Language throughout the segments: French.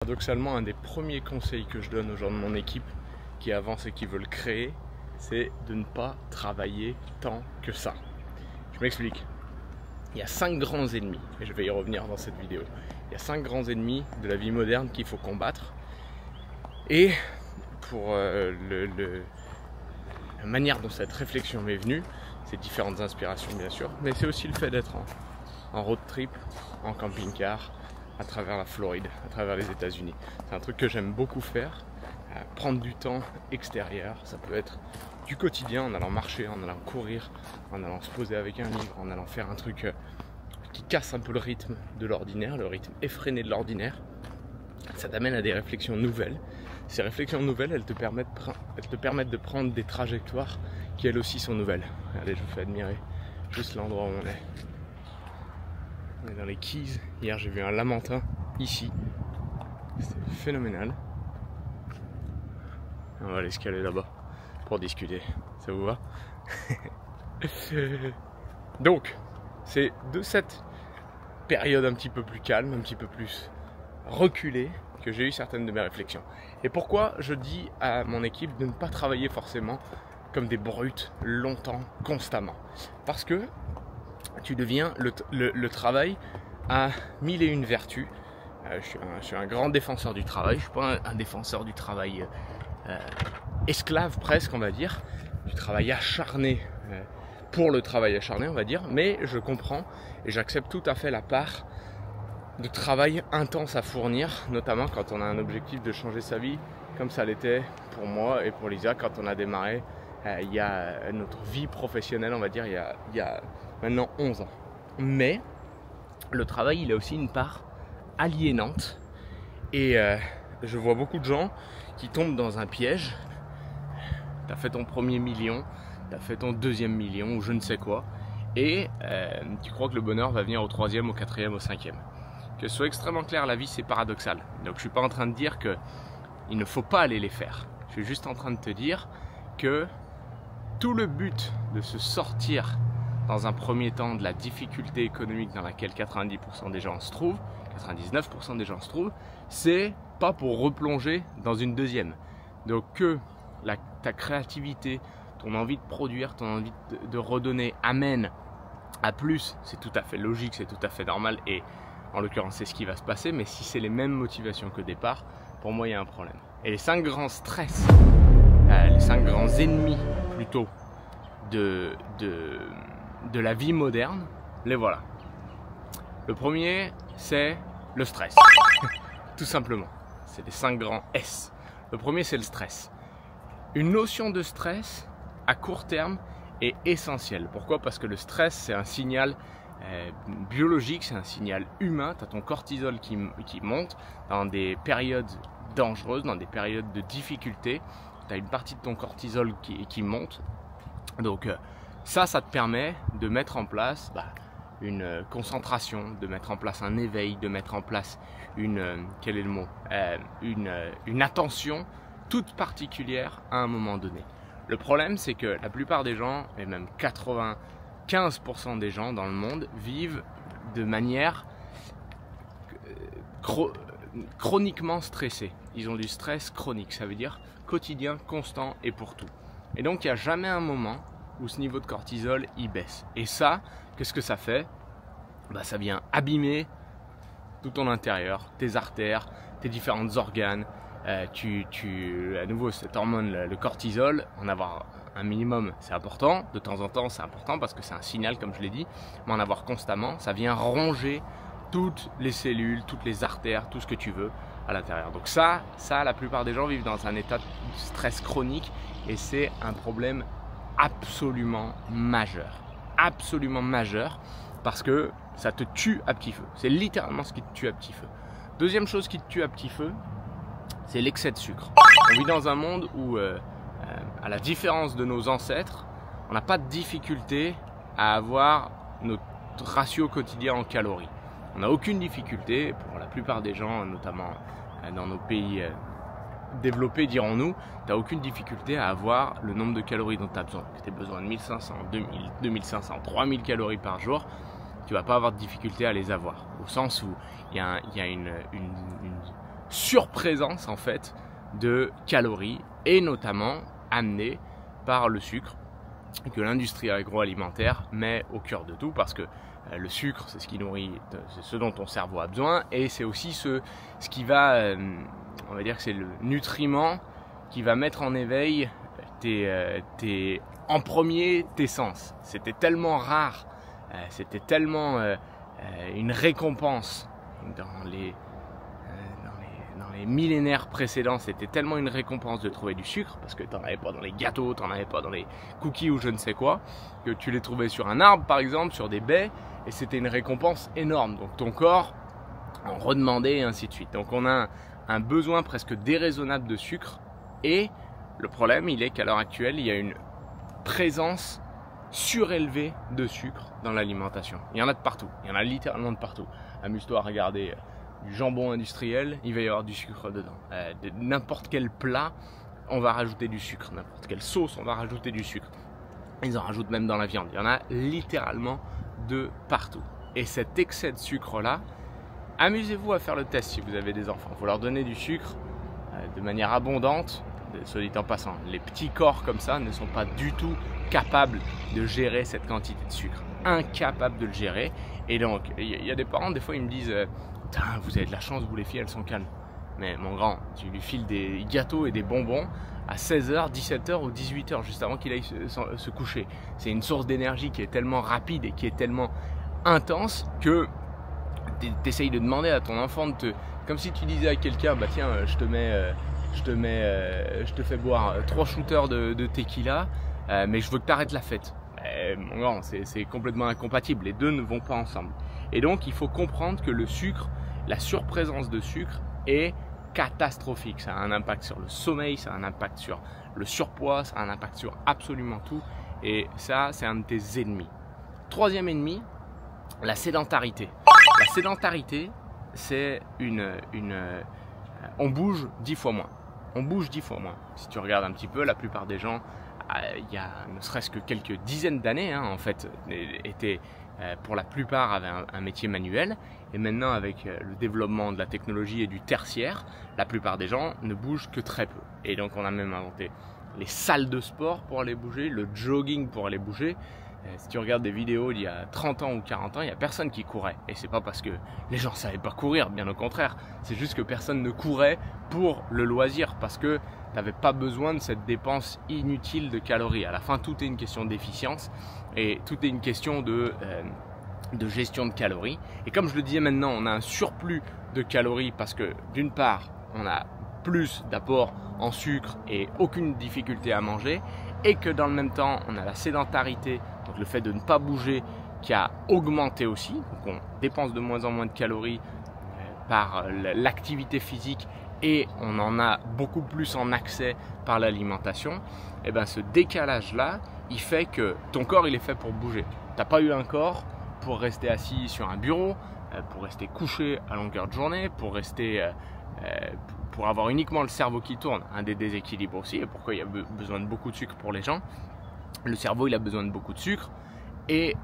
Paradoxalement, un des premiers conseils que je donne aux gens de mon équipe qui avancent et qui veulent créer, c'est de ne pas travailler tant que ça. Je m'explique. Il y a 5 grands ennemis, et je vais y revenir dans cette vidéo. Il y a 5 grands ennemis de la vie moderne qu'il faut combattre. Et pour la manière dont cette réflexion m'est venue, c'est différentes inspirations bien sûr, mais c'est aussi le fait d'être en road trip, en camping-car, à travers la Floride, à travers les États-Unis. C'est un truc que j'aime beaucoup faire, prendre du temps extérieur. Ça peut être du quotidien, en allant marcher, en allant courir, en allant se poser avec un livre, en allant faire un truc qui casse un peu le rythme de l'ordinaire, le rythme effréné de l'ordinaire. Ça t'amène à des réflexions nouvelles. Ces réflexions nouvelles, elles te permettent de prendre des trajectoires qui elles aussi sont nouvelles. Regardez, je vous fais admirer juste l'endroit où on est. On est dans les Keys. Hier, j'ai vu un lamentin ici. C'était phénoménal. On va aller escalader là-bas pour discuter. Ça vous va? Donc, c'est de cette période un petit peu plus calme, un petit peu plus reculée, que j'ai eu certaines de mes réflexions. Et pourquoi je dis à mon équipe de ne pas travailler forcément comme des brutes longtemps, constamment? Parce que tu deviens le travail a mille et une vertus. Je suis un grand défenseur du travail. Je ne suis pas un défenseur du travail esclave presque, on va dire, du travail acharné pour le travail acharné, on va dire. Mais je comprends et j'accepte tout à fait la part de travail intense à fournir, notamment quand on a un objectif de changer sa vie, comme ça l'était pour moi et pour Lisa quand on a démarré il y a notre vie professionnelle, on va dire, il y a maintenant 11 ans. Mais le travail, il a aussi une part aliénante. Et je vois beaucoup de gens qui tombent dans un piège. Tu as fait ton premier million, tu as fait ton deuxième million ou je ne sais quoi. Et tu crois que le bonheur va venir au troisième, au quatrième, au cinquième. Que ce soit extrêmement clair, la vie c'est paradoxal. Donc je ne suis pas en train de dire qu'il ne faut pas aller les faire. Je suis juste en train de te dire que tout le but de se sortir dans un premier temps de la difficulté économique dans laquelle 90% des gens se trouvent, 99% des gens se trouvent, c'est pas pour replonger dans une deuxième. Donc que ta créativité, ton envie de produire, ton envie de redonner amène à plus, c'est tout à fait logique, c'est tout à fait normal et en l'occurrence c'est ce qui va se passer, mais si c'est les mêmes motivations qu'au départ, pour moi il y a un problème. Et les 5 grands stress, les 5 grands ennemis plutôt de la vie moderne, les voilà. Le premier, c'est le stress. Tout simplement. C'est les 5 grands S. Le premier, c'est le stress. Une notion de stress à court terme est essentielle. Pourquoi? Parce que le stress, c'est un signal biologique, c'est un signal humain. Tu as ton cortisol qui monte dans des périodes dangereuses, dans des périodes de difficulté. Tu as une partie de ton cortisol qui monte. Donc ça te permet de mettre en place une concentration, de mettre en place un éveil, de mettre en place une attention toute particulière à un moment donné. Le problème, c'est que la plupart des gens, et même 95% des gens dans le monde, vivent de manière chroniquement stressée. Ils ont du stress chronique, ça veut dire quotidien, constant et pour tout. Et donc, il n'y a jamais un moment où ce niveau de cortisol, il baisse. Et ça, qu'est-ce que ça fait? Ça vient abîmer tout ton intérieur, tes artères, tes différents organes. À nouveau, cette hormone, le cortisol, en avoir un minimum, c'est important. De temps en temps, c'est important parce que c'est un signal, comme je l'ai dit. Mais en avoir constamment, ça vient ronger toutes les cellules, toutes les artères, tout ce que tu veux à l'intérieur. Donc ça, la plupart des gens vivent dans un état de stress chronique et c'est un problème absolument majeur parce que ça te tue à petit feu. C'est littéralement ce qui te tue à petit feu. Deuxième chose qui te tue à petit feu, c'est l'excès de sucre. On vit dans un monde où, à la différence de nos ancêtres, on n'a pas de difficulté à avoir notre ratio quotidien en calories. On n'a aucune difficulté, pour la plupart des gens, notamment dans nos pays développé, dirons-nous, tu n'as aucune difficulté à avoir le nombre de calories dont tu as besoin. Que tu aies besoin de 1500, 2000, 2500, 3000 calories par jour, tu ne vas pas avoir de difficulté à les avoir. Au sens où il y a une surprésence en fait de calories et notamment amenée par le sucre que l'industrie agroalimentaire met au cœur de tout parce que le sucre c'est ce qui nourrit, c'est ce dont ton cerveau a besoin et c'est aussi ce qui va, on va dire que c'est le nutriment qui va mettre en éveil en premier tes sens. C'était tellement rare, c'était tellement une récompense dans les millénaires précédents, c'était tellement une récompense de trouver du sucre, parce que tu n'en avais pas dans les gâteaux, tu n'en avais pas dans les cookies ou je ne sais quoi, que tu les trouvais sur un arbre par exemple, sur des baies, et c'était une récompense énorme. Donc ton corps en redemandait et ainsi de suite. Donc on a un besoin presque déraisonnable de sucre, et le problème il est qu'à l'heure actuelle, il y a une présence surélevée de sucre dans l'alimentation. Il y en a de partout, il y en a littéralement de partout. Amuse-toi à regarder du jambon industriel, il va y avoir du sucre dedans. De n'importe quel plat, on va rajouter du sucre. N'importe quelle sauce, on va rajouter du sucre. Ils en rajoutent même dans la viande. Il y en a littéralement de partout. Et cet excès de sucre-là, amusez-vous à faire le test si vous avez des enfants. Il faut leur donner du sucre de manière abondante, soit dit en passant. Les petits corps comme ça ne sont pas du tout capables de gérer cette quantité de sucre. Incapables de le gérer. Et donc, il y a des parents, des fois, ils me disent vous avez de la chance, vous les filles, elles sont calmes. Mais mon grand, tu lui files des gâteaux et des bonbons à 16h, 17h ou 18h, juste avant qu'il aille se coucher. C'est une source d'énergie qui est tellement rapide et qui est tellement intense que tu essayes de demander à ton enfant de te... Comme si tu disais à quelqu'un, bah tiens, je te fais boire 3 shooters de tequila, mais je veux que tu arrêtes la fête. Mon grand, c'est complètement incompatible, les deux ne vont pas ensemble. Et donc il faut comprendre que le sucre, la surprésence de sucre est catastrophique. Ça a un impact sur le sommeil, ça a un impact sur le surpoids, ça a un impact sur absolument tout. Et ça, c'est un de tes ennemis. Troisième ennemi, la sédentarité. La sédentarité, c'est on bouge 10 fois moins. On bouge 10 fois moins. Si tu regardes un petit peu, la plupart des gens, il y a ne serait-ce que quelques dizaines d'années, en fait, étaient pour la plupart avaient un métier manuel, et maintenant avec le développement de la technologie et du tertiaire, la plupart des gens ne bougent que très peu. Et donc on a même inventé les salles de sport pour aller bouger, le jogging pour aller bouger. Si tu regardes des vidéos d'il y a 30 ans ou 40 ans, il n'y a personne qui courait. Et c'est pas parce que les gens ne savaient pas courir, bien au contraire. C'est juste que personne ne courait pour le loisir, parce que tu n'avais pas besoin de cette dépense inutile de calories. À la fin, tout est une question d'efficience et tout est une question de gestion de calories. Et comme je le disais maintenant, on a un surplus de calories parce que d'une part, on a plus d'apport en sucre et aucune difficulté à manger, et que dans le même temps, on a la sédentarité, donc le fait de ne pas bouger, qui a augmenté aussi. Donc on dépense de moins en moins de calories par l'activité physique et on en a beaucoup plus en accès par l'alimentation. Et bien ce décalage-là, il fait que ton corps, il est fait pour bouger. Tu n'as pas eu un corps pour rester assis sur un bureau, pour rester couché à longueur de journée, pour avoir uniquement le cerveau qui tourne. Un des déséquilibres aussi, et pourquoi il y a besoin de beaucoup de sucre pour les gens. Le cerveau, il a besoin de beaucoup de sucre, et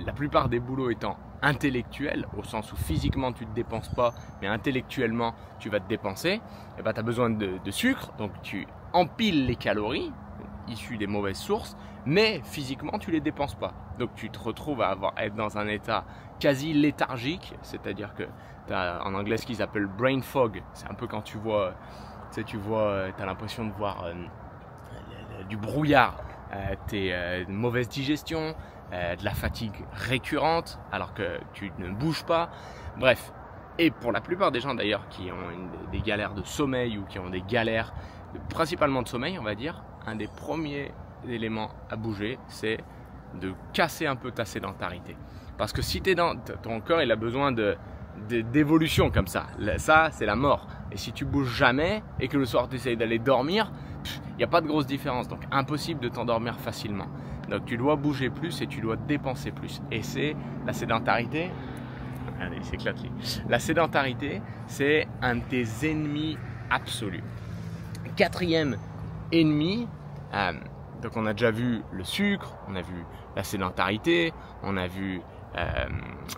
la plupart des boulots étant intellectuels, au sens où physiquement tu ne te dépenses pas, mais intellectuellement tu vas te dépenser, et ben tu as besoin de sucre, donc tu empiles les calories issues des mauvaises sources, mais physiquement tu ne les dépenses pas. Donc tu te retrouves à être dans un état quasi léthargique, c'est-à-dire que tu as en anglais ce qu'ils appellent brain fog. C'est un peu quand tu vois, tu as l'impression de voir du brouillard, une mauvaise digestion, de la fatigue récurrente alors que tu ne bouges pas. Bref, et pour la plupart des gens d'ailleurs qui ont des galères de sommeil ou qui ont des galères principalement de sommeil, on va dire, un des premiers éléments à bouger, c'est de casser un peu ta sédentarité. Parce que si ton corps il a besoin d'évolution comme ça, c'est la mort. Et si tu bouges jamais et que le soir tu essayes d'aller dormir, il n'y a pas de grosse différence. Donc impossible de t'endormir facilement. Donc tu dois bouger plus et tu dois dépenser plus. Et c'est la sédentarité. Allez, il s'éclate lui. La sédentarité, c'est un de tes ennemis absolus. Quatrième ennemi, donc on a déjà vu le sucre, on a vu la sédentarité, on a vu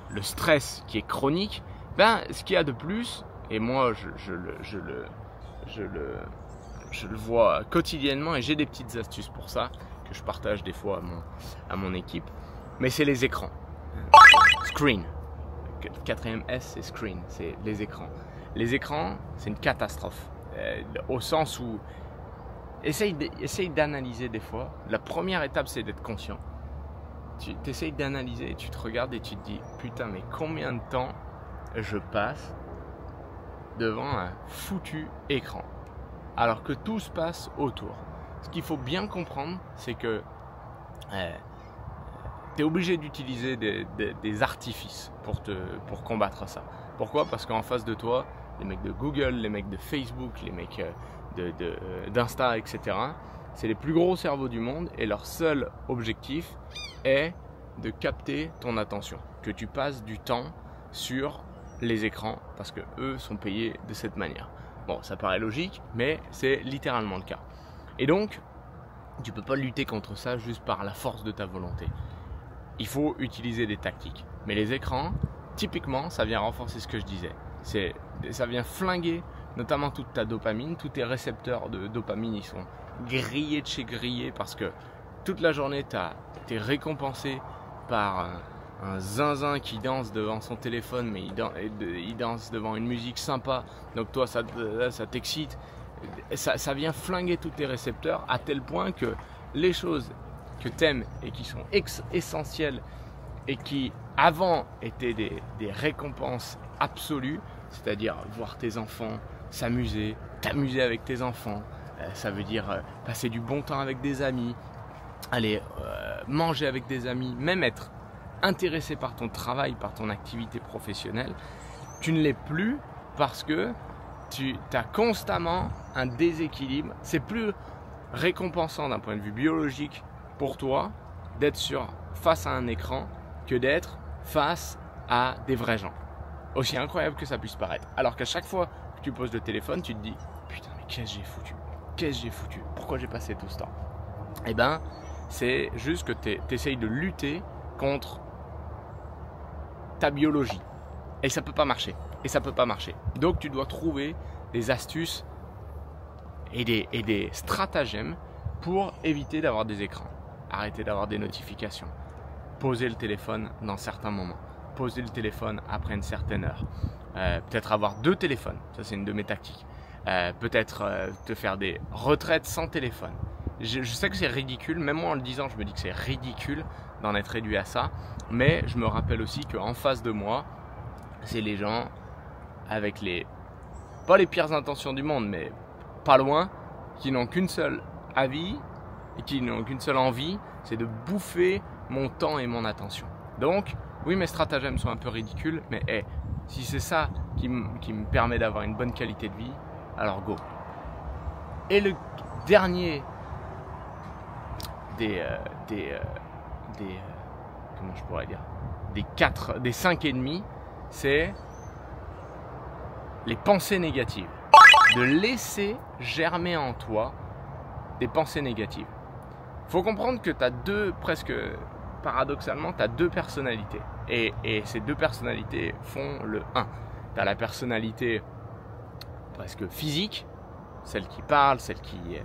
le stress qui est chronique. Ce qu'il y a de plus, Et moi, je le vois quotidiennement et j'ai des petites astuces pour ça que je partage des fois à mon équipe. Mais c'est les écrans. Screen. Le quatrième S, c'est screen, c'est les écrans. Les écrans, c'est une catastrophe. Au sens où, essaye d'analyser des fois. La première étape, c'est d'être conscient. Tu essayes d'analyser et tu te regardes et tu te dis, putain, mais combien de temps je passe devant un foutu écran alors que tout se passe autour. Ce qu'il faut bien comprendre, c'est que tu es obligé d'utiliser des artifices pour combattre ça. Pourquoi? Parce qu'en face de toi, les mecs de Google, les mecs de Facebook, les mecs d'Insta, etc., c'est les plus gros cerveaux du monde et leur seul objectif est de capter ton attention, que tu passes du temps sur les écrans parce que eux sont payés de cette manière. Bon, ça paraît logique, mais c'est littéralement le cas. Et donc, tu ne peux pas lutter contre ça juste par la force de ta volonté. Il faut utiliser des tactiques. Mais les écrans, typiquement, ça vient renforcer ce que je disais. Ça vient flinguer notamment toute ta dopamine, tous tes récepteurs de dopamine, ils sont grillés de chez grillés parce que toute la journée, tu es récompensé par un zinzin qui danse devant son téléphone, mais il danse devant une musique sympa, donc toi ça t'excite, ça vient flinguer tous tes récepteurs à tel point que les choses que tu aimes et qui sont essentielles et qui avant étaient des récompenses absolues, c'est-à-dire voir tes enfants s'amuser, t'amuser avec tes enfants, ça veut dire passer du bon temps avec des amis, aller manger avec des amis, même être intéressé par ton travail, par ton activité professionnelle, tu ne l'es plus parce que tu as constamment un déséquilibre. C'est plus récompensant d'un point de vue biologique pour toi d'être face à un écran que d'être face à des vrais gens. Aussi incroyable que ça puisse paraître. Alors qu'à chaque fois que tu poses le téléphone, tu te dis putain mais qu'est-ce que j'ai foutu? Qu'est-ce que j'ai foutu? Pourquoi j'ai passé tout ce temps? Eh ben, c'est juste que tu essayes de lutter contre ta biologie. Et ça peut pas marcher. Donc tu dois trouver des astuces et des stratagèmes pour éviter d'avoir des écrans. Arrêter d'avoir des notifications. Poser le téléphone dans certains moments. Poser le téléphone après une certaine heure. Peut-être avoir 2 téléphones. Ça, c'est une de mes tactiques. Peut-être te faire des retraites sans téléphone. Je sais que c'est ridicule. Même moi, en le disant, je me dis que c'est ridicule d'en être réduit à ça. Mais je me rappelle aussi qu'en face de moi, c'est les gens avec pas les pires intentions du monde, mais pas loin, qui n'ont qu'une seule avis et qui n'ont qu'une seule envie, c'est de bouffer mon temps et mon attention. Donc, oui, mes stratagèmes sont un peu ridicules, mais si c'est ça qui me permet d'avoir une bonne qualité de vie, alors go. Et le dernier comment je pourrais dire, des 5 ennemis, c'est les pensées négatives. De laisser germer en toi des pensées négatives. Il faut comprendre que tu as presque paradoxalement, tu as 2 personnalités. Et ces 2 personnalités font le 1. Tu as la personnalité presque physique, celle qui parle, celle qui est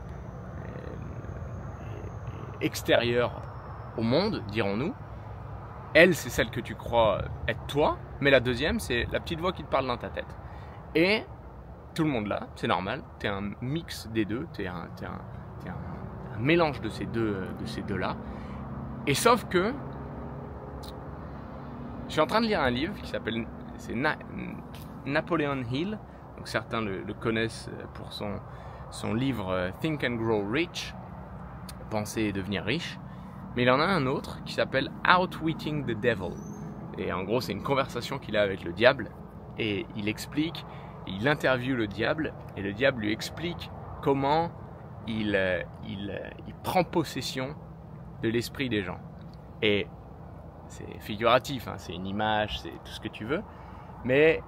extérieure au monde, dirons-nous. Elle, c'est celle que tu crois être toi, mais la deuxième, c'est la petite voix qui te parle dans ta tête. Et tout le monde là, c'est normal, tu es un mix des deux, tu es un mélange de ces deux-là. Et sauf que, je suis en train de lire un livre qui s'appelle Napoleon Hill, donc certains le connaissent pour son livre Think and Grow Rich, Penser et devenir riche. Mais il en a un autre qui s'appelle Outwitting the Devil. Et en gros, c'est une conversation qu'il a avec le diable. Et il interviewe le diable. Et le diable lui explique comment il prend possession de l'esprit des gens. Et c'est figuratif, hein, c'est une image, c'est tout ce que tu veux. Mais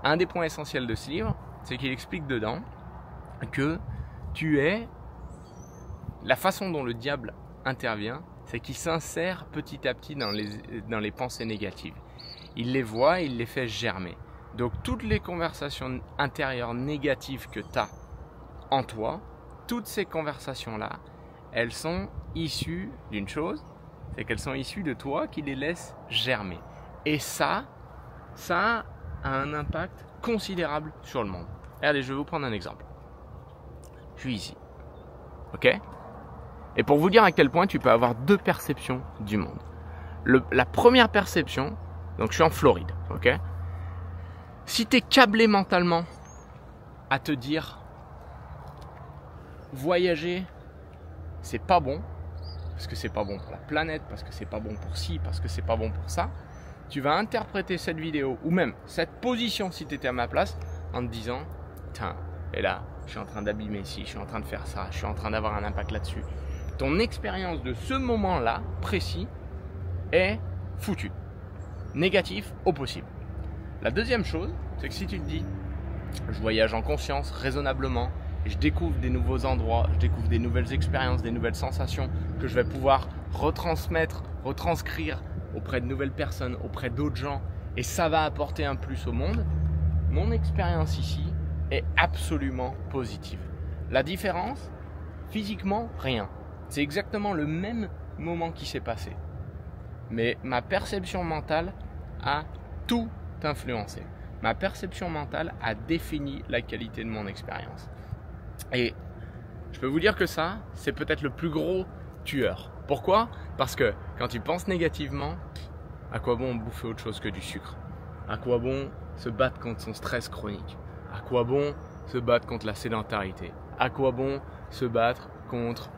un des points essentiels de ce livre, c'est qu'il explique dedans que la façon dont le diable intervient, c'est qu'il s'insère petit à petit dans les pensées négatives. Il les voit et il les fait germer. Donc toutes les conversations intérieures négatives que tu as en toi, toutes ces conversations-là, elles sont issues d'une chose, c'est qu'elles sont issues de toi qui les laisses germer. Et ça a un impact considérable sur le monde. Regardez, je vais vous prendre un exemple. Je suis ici, ok? Et pour vous dire à quel point tu peux avoir deux perceptions du monde. La première perception, donc je suis en Floride, ok? Si tu es câblé mentalement à te dire voyager, c'est pas bon, parce que c'est pas bon pour la planète, parce que c'est pas bon pour ci, parce que c'est pas bon pour ça, tu vas interpréter cette vidéo ou même cette position si tu étais à ma place en te disant tiens, et là, je suis en train d'abîmer ici, je suis en train de faire ça, je suis en train d'avoir un impact là-dessus. Ton expérience de ce moment-là précis est foutue. Négatif au possible. La deuxième chose, c'est que si tu te dis je voyage en conscience, raisonnablement, je découvre des nouveaux endroits, je découvre des nouvelles expériences, des nouvelles sensations que je vais pouvoir retransmettre, retranscrire auprès de nouvelles personnes, auprès d'autres gens, et ça va apporter un plus au monde, mon expérience ici est absolument positive. La différence, physiquement, rien. C'est exactement le même moment qui s'est passé. Mais ma perception mentale a tout influencé. Ma perception mentale a défini la qualité de mon expérience. Et je peux vous dire que ça, c'est peut-être le plus gros tueur. Pourquoi? Parce que quand tu penses négativement, à quoi bon bouffer autre chose que du sucre? À quoi bon se battre contre son stress chronique? À quoi bon se battre contre la sédentarité? À quoi bon se battre contre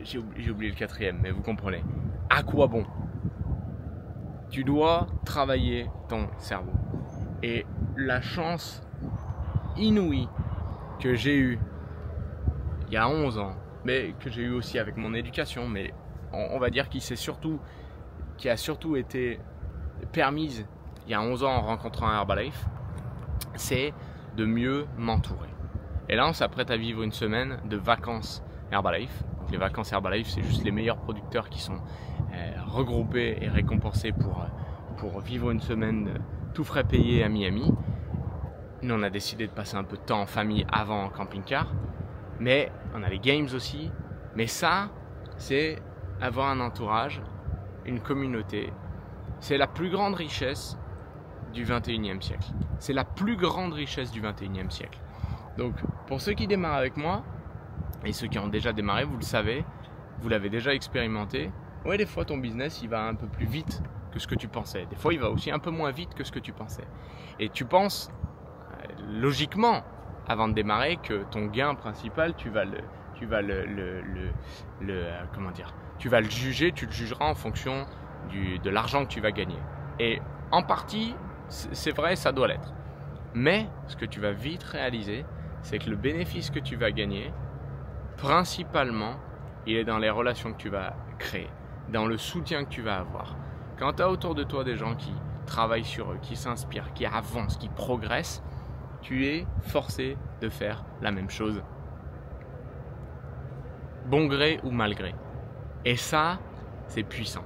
j'ai oublié le quatrième, mais vous comprenez. À quoi bon? Tu dois travailler ton cerveau. Et la chance inouïe que j'ai eue il y a 11 ans, mais que j'ai eu aussi avec mon éducation, mais on va dire qui a surtout été permise il y a 11 ans en rencontrant un Herbalife, c'est de mieux m'entourer. Et là, on s'apprête à vivre une semaine de vacances Herbalife. Donc, les vacances Herbalife, c'est juste les meilleurs producteurs qui sont regroupés et récompensés pour vivre une semaine tout frais payé à Miami. Nous, on a décidé de passer un peu de temps en famille avant en camping-car. Mais on a les games aussi. Mais ça, c'est avoir un entourage, une communauté. C'est la plus grande richesse du 21e siècle. C'est la plus grande richesse du 21e siècle. Donc, pour ceux qui démarrent avec moi, et ceux qui ont déjà démarré, vous le savez, vous l'avez déjà expérimenté. Ouais, des fois, ton business, il va un peu plus vite que ce que tu pensais. Des fois, il va aussi un peu moins vite que ce que tu pensais. Et tu penses, logiquement, avant de démarrer, que ton gain principal, tu vas le juger, tu le jugeras en fonction de l'argent que tu vas gagner. Et en partie, c'est vrai, ça doit l'être. Mais ce que tu vas vite réaliser, c'est que le bénéfice que tu vas gagner, principalement, il est dans les relations que tu vas créer, dans le soutien que tu vas avoir. Quand tu as autour de toi des gens qui travaillent sur eux, qui s'inspirent, qui avancent, qui progressent, tu es forcé de faire la même chose, bon gré ou mal gré. Et ça, c'est puissant.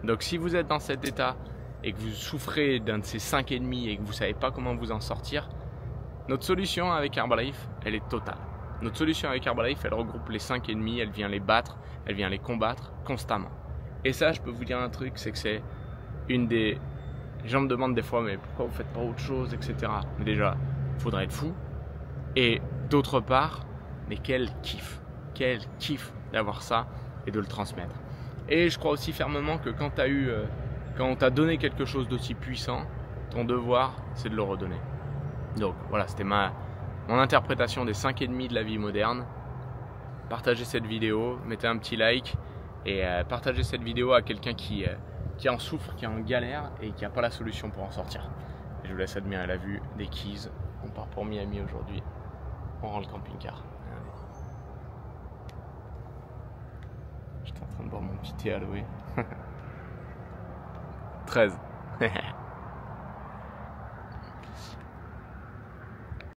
Donc si vous êtes dans cet état et que vous souffrez d'un de ces 5,5 et que vous ne savez pas comment vous en sortir, notre solution avec Herbalife, elle est totale. Notre solution avec Herbalife, elle regroupe les 5,5, elle vient les battre, elle vient les combattre constamment. Et ça, je peux vous dire un truc, c'est que c'est une des... Les gens me demandent des fois, mais pourquoi vous faites pas autre chose, etc. Mais déjà, il faudrait être fou. Et d'autre part, mais quel kiff d'avoir ça et de le transmettre. Et je crois aussi fermement que quand on t'a donné quelque chose d'aussi puissant, ton devoir, c'est de le redonner. Donc voilà, c'était mon interprétation des 5,5 de la vie moderne. Partagez cette vidéo, mettez un petit like et partagez cette vidéo à quelqu'un qui en souffre, qui est en galère et qui n'a pas la solution pour en sortir. Et je vous laisse admirer la vue des Keys. On part pour Miami aujourd'hui. On rend le camping-car. J'étais en train de boire mon petit thé à aloe. 13.